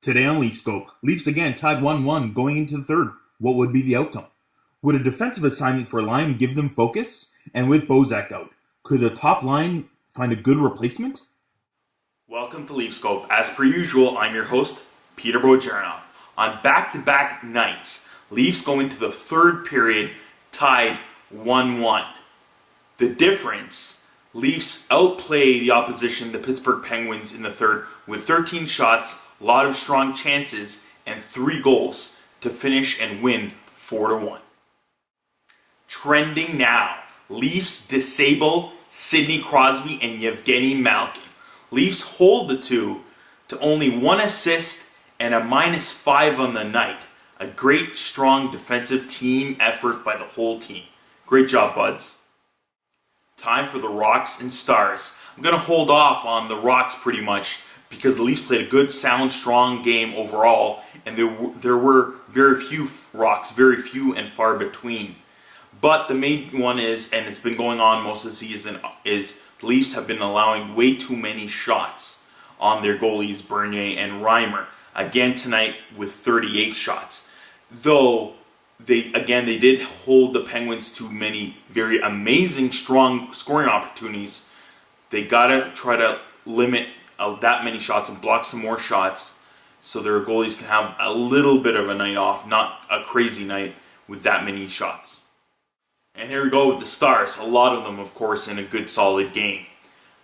Today on Leafscope, Leafs again tied 1-1 going into the third. What would be the outcome? Would a defensive assignment for a line give them focus? And with Bozak out, could the top line find a good replacement? Welcome to Leafscope. As per usual, I'm your host, Peter Bojarinov. On back-to-back nights, Leafs go into the third period tied 1-1. The difference, Leafs outplay the opposition, the Pittsburgh Penguins, in the third with 13 shots, a lot of strong chances, and 3 goals to finish and win 4-1. Trending now, Leafs disable Sidney Crosby and Evgeny Malkin. Leafs hold the two to only 1 assist and a -5 on the night. A great, strong defensive team effort by the whole team. Great job, buds. Time for the Rocks and Stars. I'm going to hold off on the Rocks pretty much because the Leafs played a good, sound, strong game overall, and there were very few Rocks, very few and far between. But the main one is, and it's been going on most of the season, is the Leafs have been allowing way too many shots on their goalies, Bernier and Reimer. Again tonight with 38 shots. Though they did hold the Penguins to many very amazing, strong scoring opportunities. They gotta try to limit that many shots and block some more shots so their goalies can have a little bit of a night off, not a crazy night with that many shots. And here we go with the Stars. A lot of them, of course, in a good, solid game.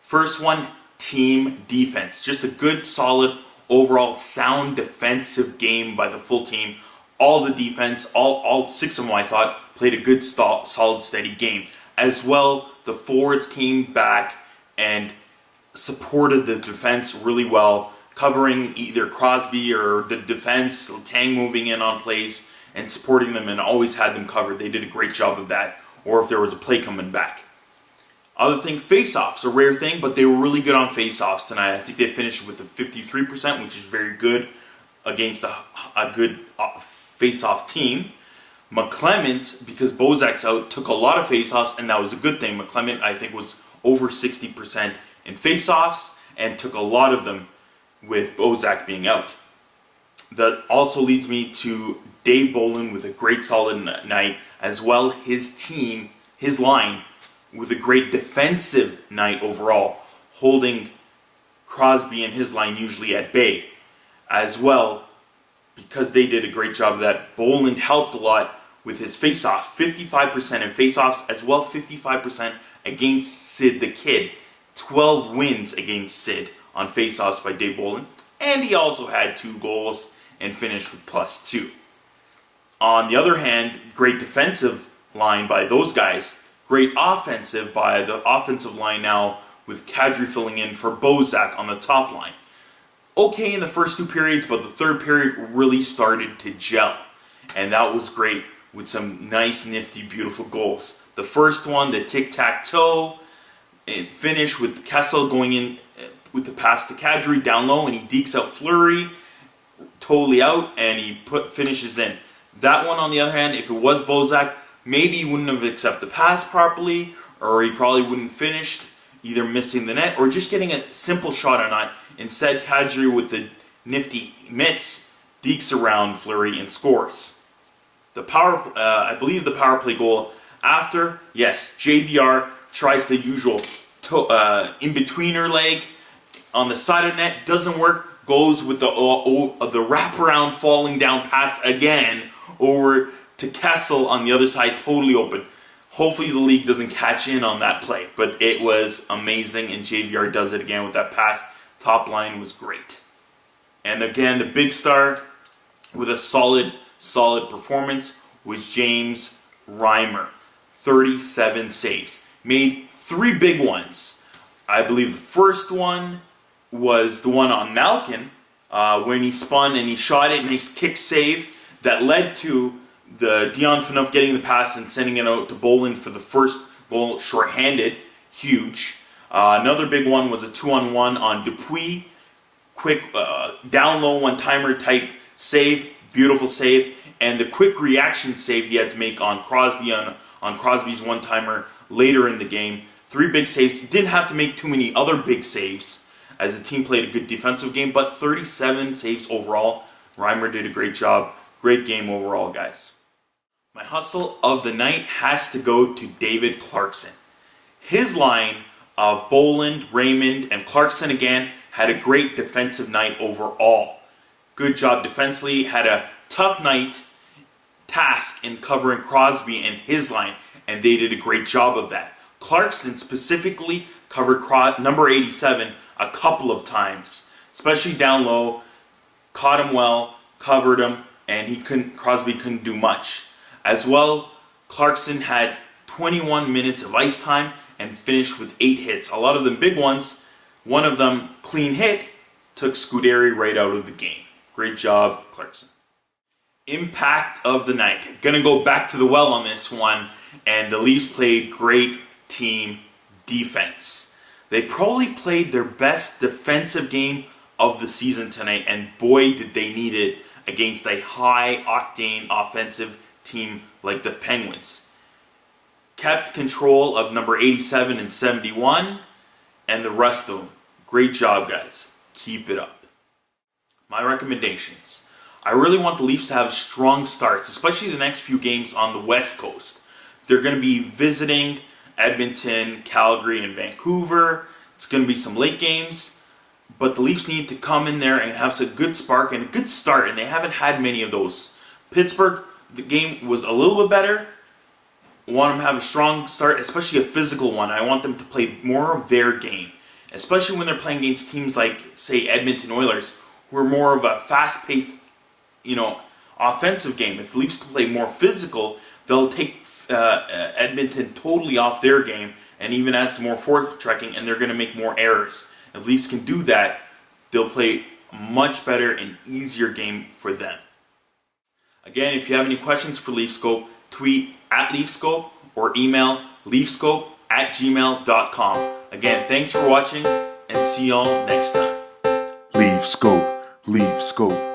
First one, team defense. Just a good, solid, overall sound defensive game by the full team. All the defense, all 6 of them, I thought, played a good, solid, steady game. As well, the forwards came back and supported the defense really well, covering either Crosby or the defense, Tang moving in on plays and supporting them, and always had them covered. They did a great job of that, or if there was a play coming back. Other thing, face-offs, a rare thing, but they were really good on face-offs tonight. I think they finished with a 53%, which is very good against a good face-off team. McClement, because Bozak's out, took a lot of face-offs, and that was a good thing. McClement, I think, was over 60% in face-offs, and took a lot of them with Bozak being out. That also leads me to Dave Bolland with a great solid night, as well his team, his line, with a great defensive night overall, holding Crosby and his line usually at bay. As well, because they did a great job of that, Bolland helped a lot with his face-off, 55% in face-offs, as well 55% against Sid the Kid. 12 wins against Sid on face-offs by Dave Bolland, and he also had 2 goals and finished with +2. On the other hand, great defensive line by those guys, great offensive by the offensive line now with Kadri filling in for Bozak on the top line. Okay in the first 2 periods, but the third period really started to gel, and that was great with some nice, nifty, beautiful goals. The first one, the tic-tac-toe, and finish with Kessel going in with the pass to Kadri down low, and he dekes out Fleury totally out, and he finishes in. That one, on the other hand, if it was Bozak, maybe he wouldn't have accepted the pass properly, or he probably wouldn't have finished, either missing the net or just getting a simple shot or not. Instead, Kadri with the nifty mitts dekes around Fleury and scores. I believe the power play goal after, yes, JVR tries the usual in-betweener leg on the side of net, doesn't work, goes with the wraparound falling down pass again over to Kessel on the other side, totally open. Hopefully the league doesn't catch in on that play, but it was amazing, and JVR does it again with that pass. Top line was great. And again, the big star with a solid performance was James Reimer. 37 saves. Made 3 big ones. I believe the first one was the one on Malkin, when he spun and he shot it, nice kick save that led to the Dion Phaneuf getting the pass and sending it out to Bolland for the first goal shorthanded. Huge. Another big one was a 2-on-1 on Dupuis. Quick down low one-timer type save. Beautiful save. And the quick reaction save he had to make on Crosby on Crosby's one-timer later in the game. 3 big saves. He didn't have to make too many other big saves. as the team played a good defensive game, but 37 saves overall. Reimer did a great job. Great game overall, guys. My hustle of the night has to go to David Clarkson. His line of Boland, Raymond, and Clarkson again had a great defensive night overall. Good job defensively, had a tough night task in covering Crosby and his line, and they did a great job of that. Clarkson specifically covered number 87 a couple of times, especially down low, caught him well, covered him, and Crosby couldn't do much. As well, Clarkson had 21 minutes of ice time and finished with 8 hits. A lot of them big ones. One of them, clean hit, took Scuderi right out of the game. Great job, Clarkson. Impact of the night. Gonna go back to the well on this one, and the Leafs played great team defense. They probably played their best defensive game of the season tonight, and boy did they need it against a high-octane offensive team like the Penguins. Kept control of number 87 and 71, and the rest of them. Great job, guys. Keep it up. My recommendations. I really want the Leafs to have strong starts, especially the next few games on the West Coast. They're going to be visiting Edmonton, Calgary, and Vancouver. It's going to be some late games, but the Leafs need to come in there and have a good spark and a good start, and they haven't had many of those. Pittsburgh, the game was a little bit better. I want them to have a strong start, especially a physical one. I want them to play more of their game, especially when they're playing against teams like, say, Edmonton Oilers, who are more of a fast-paced, offensive game. If the Leafs can play more physical, they'll take Edmonton totally off their game and even add some more forechecking, and they're going to make more errors. If the Leafs can do that, they'll play a much better and easier game for them. Again, if you have any questions for Leafscope, tweet at Leafscope or email leafscope@gmail.com. Again, thanks for watching, and see y'all next time. Leafscope, Leafscope.